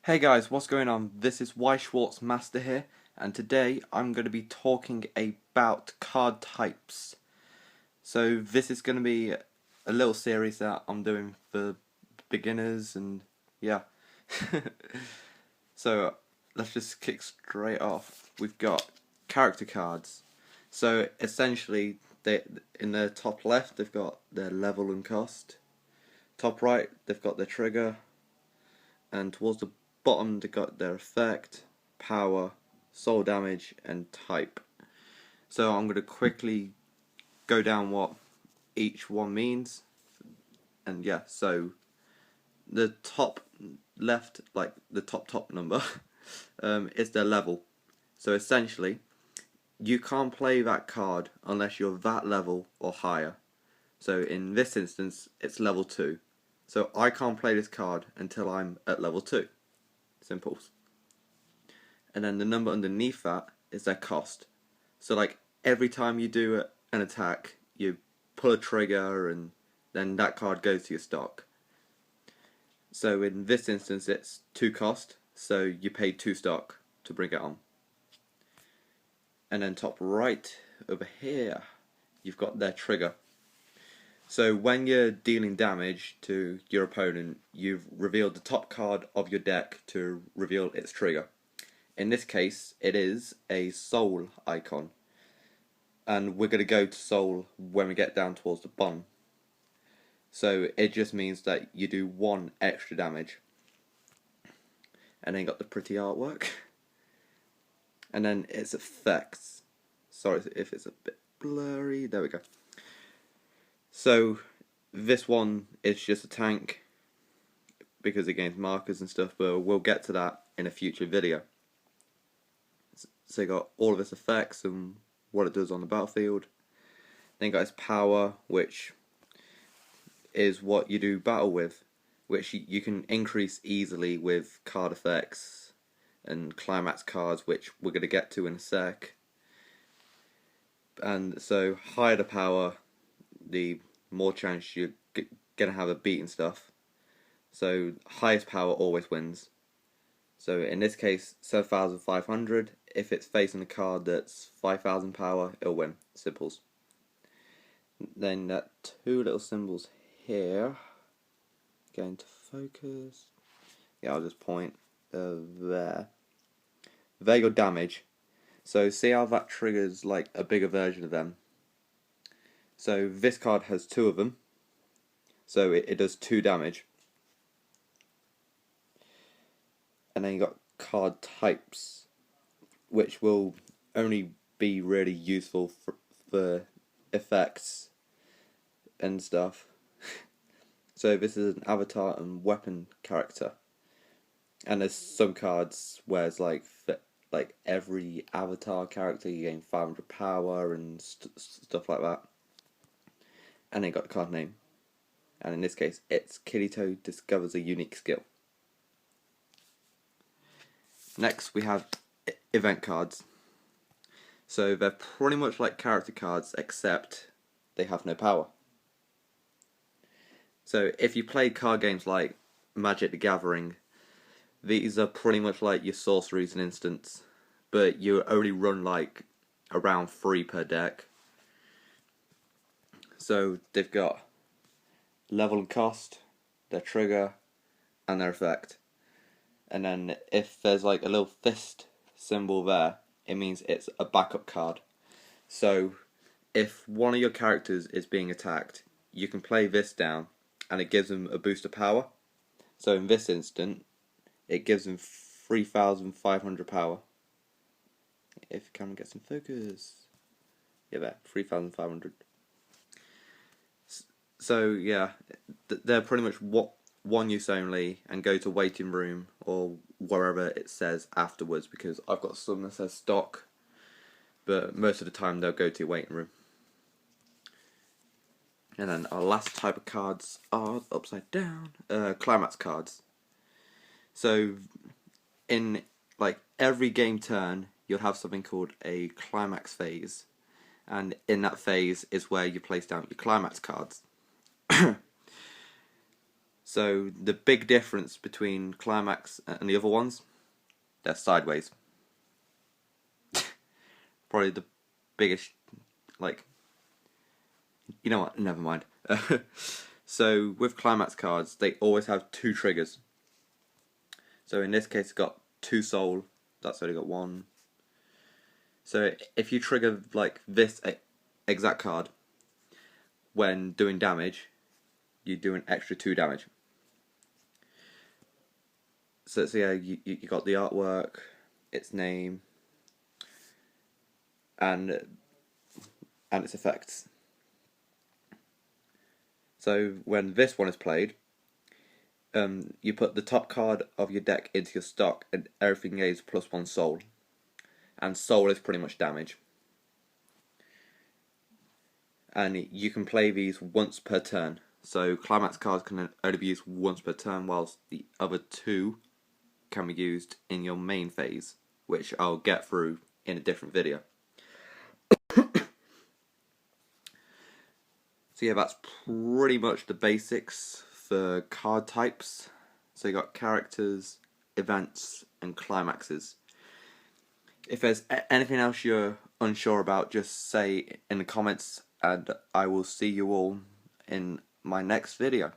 Hey guys, what's going on? This is Weiss Schwarz Master here, and today I'm going to be talking about card types. So this is going to be a little series that I'm doing for beginners, and yeah. So let's just kick straight off. We've got character cards. So essentially, in the top left they've got their level and cost. Top right they've got their trigger, and towards the bottom they got their effect, power, soul damage, and type. So I'm going to quickly go down what each one means, and yeah, so the top left, like the top number, is their level. So essentially, you can't play that card unless you're that level or higher. So in this instance, it's level 2. So I can't play this card until I'm at level 2. Simples. And then the number underneath that is their cost. So like every time you do an attack, you pull a trigger and then that card goes to your stock. So in this instance it's 2 cost, so you pay 2 stock to bring it on. And then top right over here you've got their trigger. So when you're dealing damage to your opponent, you've revealed the top card of your deck to reveal its trigger. In this case, it is a soul icon, and we're going to go to soul when we get down towards the bottom. So it just means that you do 1 extra damage. And then you got the pretty artwork. And then its effects. Sorry if it's a bit blurry, there we go. So this one is just a tank because it gains markers and stuff, but we'll get to that in a future video. So you got all of its effects and what it does on the battlefield. Then you got its power, which is what you do battle with, which you can increase easily with card effects and Climax Cards, which we're going to get to in a sec. And so higher the power, the more chance you're going to have a beat and stuff. So highest power always wins. So in this case, 7,500. If it's facing a card that's 5,000 power, it'll win. Simples. Then that 2 little symbols here, going to focus. Yeah, I'll just point there. There your damage. So see how that triggers like a bigger version of them. So this card has 2 of them. So it does 2 damage. And then you got card types, which will only be really useful for effects and stuff. So this is an avatar and weapon character, and there's some cards where it's like every avatar character you gain 500 power and stuff like that. And then you got the card name, and in this case it's Kirito discovers a unique skill. Next we have event cards. So they're pretty much like character cards, except they have no power. So if you play card games like Magic the Gathering, these are pretty much like your sorceries and instants, but you only run like around 3 per deck. So they've got level and cost, their trigger, and their effect. And then if there's like a little fist symbol there, it means it's a backup card. So if one of your characters is being attacked, you can play this down and it gives them a boost of power. So in this instant, it gives them 3,500 power. If the camera gets in focus. Yeah, there, 3,500. So yeah, they're pretty much one use only, and go to waiting room or wherever it says afterwards, because I've got some that says stock, but most of the time they'll go to your waiting room. And then our last type of cards are upside down, Climax Cards. So in like every game turn you'll have something called a climax phase, and in that phase is where you place down your Climax cards. So the big difference between Climax and the other ones, they're sideways. Probably the biggest, like, you know what, never mind. So with Climax cards, they always have 2 triggers. So in this case, it's got 2 soul, that's only got 1. So if you trigger like this exact card when doing damage, you do an extra 2 damage. So yeah, you got the artwork, its name, and its effects. So when this one is played, you put the top card of your deck into your stock, and everything gains +1 soul. And soul is pretty much damage. And you can play these once per turn. So Climax cards can only be used once per turn, whilst the other 2 can be used in your main phase, which I'll get through in a different video. So yeah, that's pretty much the basics for card types. So you got characters, events, and climaxes. If there's anything else you're unsure about, just say in the comments, and I will see you all in my next video.